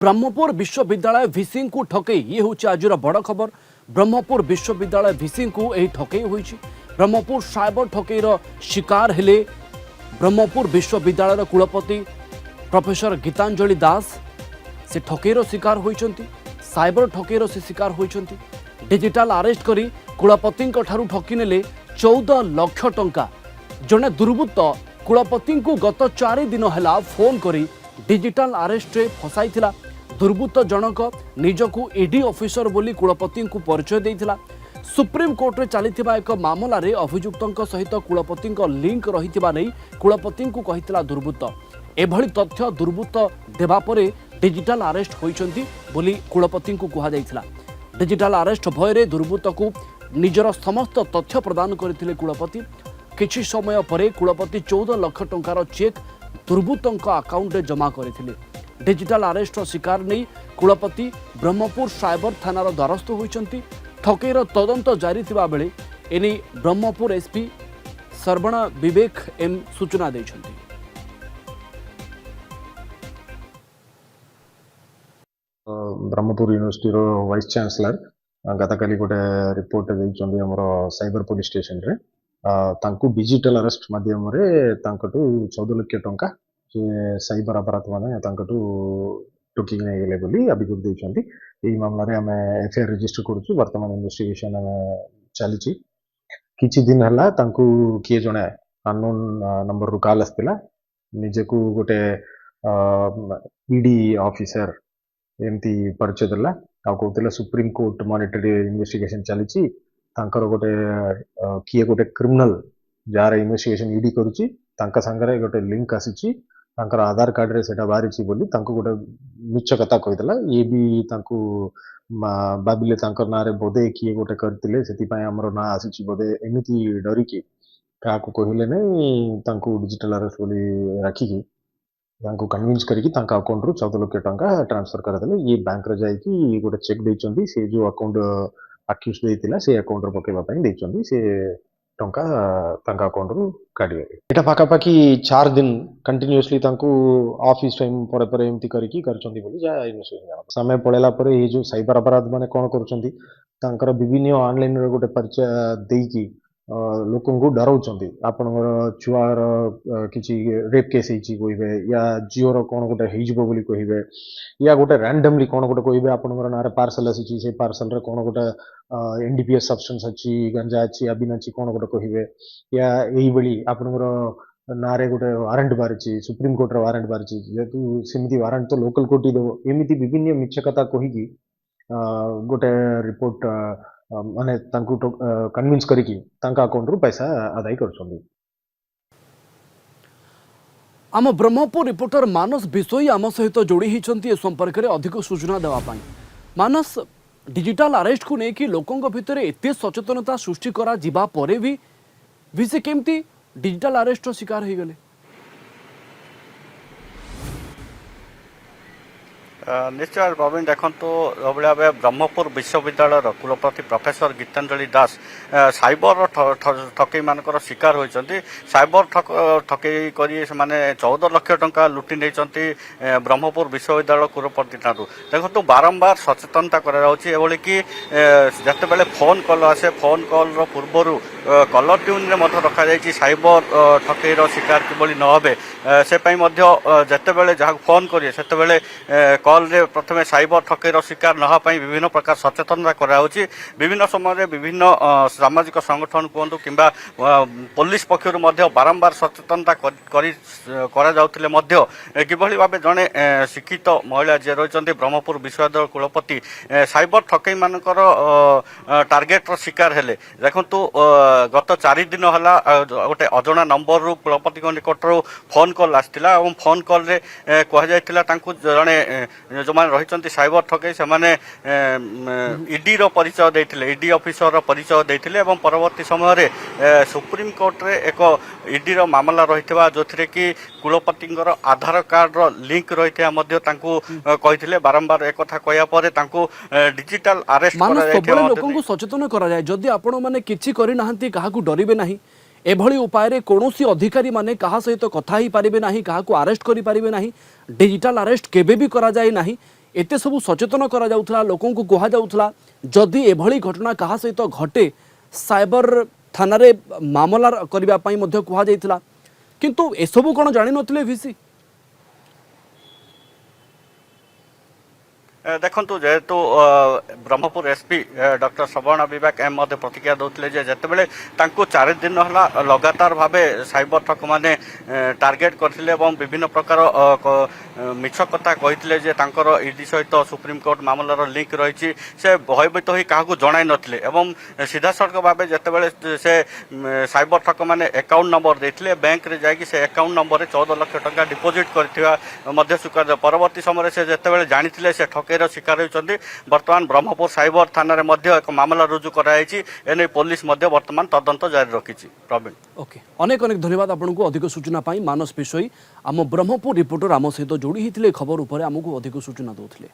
ब्रह्मपुर विश्वविद्यालय भिसी को ठकई ये हूँ आज बड़ खबर। ब्रह्मपुर विश्वविद्यालय भिसी को यही ठकई हुई। ब्रह्मपुर साइबर ठकईर शिकार हेले ब्रह्मपुर विश्वविद्यालय कुलपति प्रोफेसर गीतांजलि दास। से ठकईर शिकार होइचंती, साइबर ठकईर से शिकार होइचंती। डिजिटल अरेस्ट करी कुलपति ठकी नेले 14 लाख टंका। जड़े दुर्बृत्त कुलपति को गत 4 दिन है फोन करी डिजिटल अरेस्ट रे फसाइथिला। दुर्बृत्त जनक निजकू ईडी ऑफिसर बोली कुलपति को परिचय देइथिला। सुप्रीम कोर्ट रे चलीथिबा एक मामला रे अभियुक्तों सहित कुलपति लिंक रहिथिबा नै कुलपति को कहिथिला दुर्बृत्त। एभली तथ्य दुर्बृत्त देबा परे डिजिटल अरेस्ट होइचंती बोली कुलपति को कहा जाइथिला। डिजिटल अरेस्ट भय रे दुर्बृत्त को निजर समस्त तथ्य प्रदान करथिले कुलपति। किछि समय परे कुलपति 14 लाख टंकार चेक दुर्बृत्तों अकाउंट रे जमा करथिले। डिजिटल अरेस्ट शिकार नहीं कुलपति ब्रह्मपुर साइबर थानार द्वारस्थ होइचंती। ठकईर तदंत जारी थिबा बेले एने ब्रह्मपुर एसपी सर्वण विवेक एम सूचना दैछंती। ब्रह्मपुर यूनिवर्सिटी रो वाइस चांसलर गतकाली गोटे रिपोर्ट देइचंदी हमरो साइबर पुलिस स्टेशन रे तांकु डिजिटल अरेस्ट माध्यम रे तांकटू 14 लाख टंका से साइबर अपराध माने तांकटू टोकी नै गेले बोली अभियोग देइचंती। एही मामला रे हमें एफआईआर रजिस्टर करूछु। वर्तमान इन्वेस्टिगेशन चलीची। किछि दिन हला तांकु किए जणे अननोन नंबर रु कॉल आस्तिला। निजेकू गोटे ईडी ऑफिसर एमती परिचय देला आ कहूतिला सुप्रीम कोर्ट मॉनिटरी इन्वेस्टिगेशन चलीची। तांकर गोटे किए गोटे क्रिमिनल जार इन्वेस्टिगेशन ईडी करूची तांका संगरे गोटे लिंक आसीची। तांकर आधार कार्ड रे सेटा बारिची बोली तांको गोटे मिछ कथा कहितला। ये भी तांको बाबिले तांकर नारे बोधे किए गोटे करतिले सेति पय हमरो ना आसीची बोधे एमिति डरी की काको कहिले नै तांको डिजिटल अरेस्ट बोली राखी की तांको कन्विंस करी की तांका अकाउंट रु 14 लाख टंका ट्रांसफर कर देले। ये बैंक रे जाई की गोटे चेक देइचंदी। से जो अकाउंट अक्यूज देइतिला से अकाउंट रो पकेबा पय देइचंदी। से टंका तांका अकाउंट रु काढी एटा पाका पाकी 4 दिन कंटिन्यूअसली तांको ऑफिस टाइम परे परे एमती करी की करचंदी बोली जा इन्वेस्टिगेशन समय पळेला परे ये जो साइबर अपराध माने कोन करचंदी तांकर विभिन्न ऑनलाइन रे गोटे परिचय देई की लोकन को डराउचंदी। आपनकर छुआर किछि रेप केस हिची कहिबे या जियो रो कोन गोटे हिजबो बोली कहिबे या गोटे रैंडमली कोन गोटे कहिबे आपनकर नारे पार्सल आसीची। से पार्सल रे कोन गोटे एनडीपीएस सब्सटेंस अछि गांजा अछि अबिन अछि कोन गोटे कहिबे या एही बली आपनकर नारे गोटे वारंट बारिची सुप्रीम कोर्ट रे वारंट बारिची जेतु सेमिति वारंट तो लोकल कोर्ट ही देबो। एमिति विभिन्न मिछ कथा कहि की गोटे रिपोर्ट माने तांकु कन्विंस करी की तांका अकाउंट रु पैसा अदाय करछंदी। आम ब्रह्मपुर रिपोर्टर मानस बिसोई आम सहित जोड़ी होती ए संपर्क में अधिक सूचना देवाई। मानस, डिजिटल अरेस्ट को लेकिन लोकों भितर एत सचेतनता सृष्टि करा जिबा परे भी से केमती डिजिटल अरेस्ट शिकार हो गले? निश्चय प्रवीण देखो भाव ब्रह्मपुर विश्वविद्यालय कुलपति प्रोफेसर गीतांजलि दास साइबर ठकई मानकर शिकार होती। साइबर ठकई करी से 14 लाख टंका लुटि नहीं ब्रह्मपुर विश्वविद्यालय कुलपति ठारू। देखो बारंबार सचेतनता करा कि जिते फोन कॉल आसे फोन कॉल पूर्वर कलर ट्यून रे रखा जाइए साइबर ठकईर शिकार किभली न होबे से जिते जहाँ फोन करिए सेतेबेले कॉल रे प्रथमे साइबर ठकईर शिकार न होपाई विभिन्न प्रकार सचेतनता कराउछि। विभिन्न समय विभिन्न सामाजिक संगठन कहतु किंबा पुलिस पक्षर बारंबार सचेतनता करा जाउथिले किभली भाबे जणे शिक्षित महिला जे रहिचंती ब्रह्मपुर विश्वविद्यालय कुलपति साइबर ठकई मानकर टार्गेट शिकार हेले। देखंतु गत 4 दिन हला गोटे अजणा नंबर रु कुलपति निकट रु फोन कॉल आस्तिला और फोन कॉल रे कह जाइतिला तांकु जणे जो मैंने रही साइबर ठकई से ईडी परिचय देते ईडी ऑफिसर परिचय देते परवर्ती समय सुप्रीम कोर्ट रे एक ईडी मामला रही जो कि कुलपति आधार कार्ड लिंक रही कहते बारंबार एक कथा कहया डिजिटल अरेस्ट लोक सचेतन कराए। जदि आपण मैंने किसी करना क्या डरवे ना एभली उपाय कौन अधिकारी माने कहा सहित कथा ही पारिबे नाही, कहा को अरेस्ट करि पारिबे नाही, डिजिटल अरेस्ट केबे भी करा जाए नाही। एते सब सचेतन करा जाउथला लोकों को कहा जाउथला जदि एभली घटना कहा सहित घटे साइबर थाना रे मामला करबा पई मध्ये कहा जाइथला किंतु एसबू कोन जानि नथिले भिसी देखु जेहेतु ब्रह्मपुर एसपी डॉक्टर श्रवण विवेक एम प्रतिक्रिया दौले जितेबाला 4 दिन है लगातार भाव साइबर ठक मैंने टार्गेट करते विभिन्न प्रकार मिछ कथा कहते ईडी सहित सुप्रीमकोर्ट मामलार लिंक रही से भयभीत हो क्या जन नथिले सीधा सड़क भाव जितेबाला से साइबर ठक मैंने अकाउंट नंबर देते बैंक रे जाकि से अकाउंट नंबर 14 लाख टंका डिपोजिट कर स्वीकार परवर्ती समय से जितेबाला जानी से ठकेर शिकार होती बर्तमान ब्रह्मपुर साइबर थाना रे मध्य एक मामला रुजु कराई एने पुलिस मध्य बर्तमान तदंत जारी रखी प्रवीण ओके अनेक अनेक धन्यवाद आपको अधिक सूचना पाई मानस विषय आम ब्रह्मपुर रिपोर्टर आम सहित जोड़ी होते खबर उपर आमको अधिक सूचना दौले।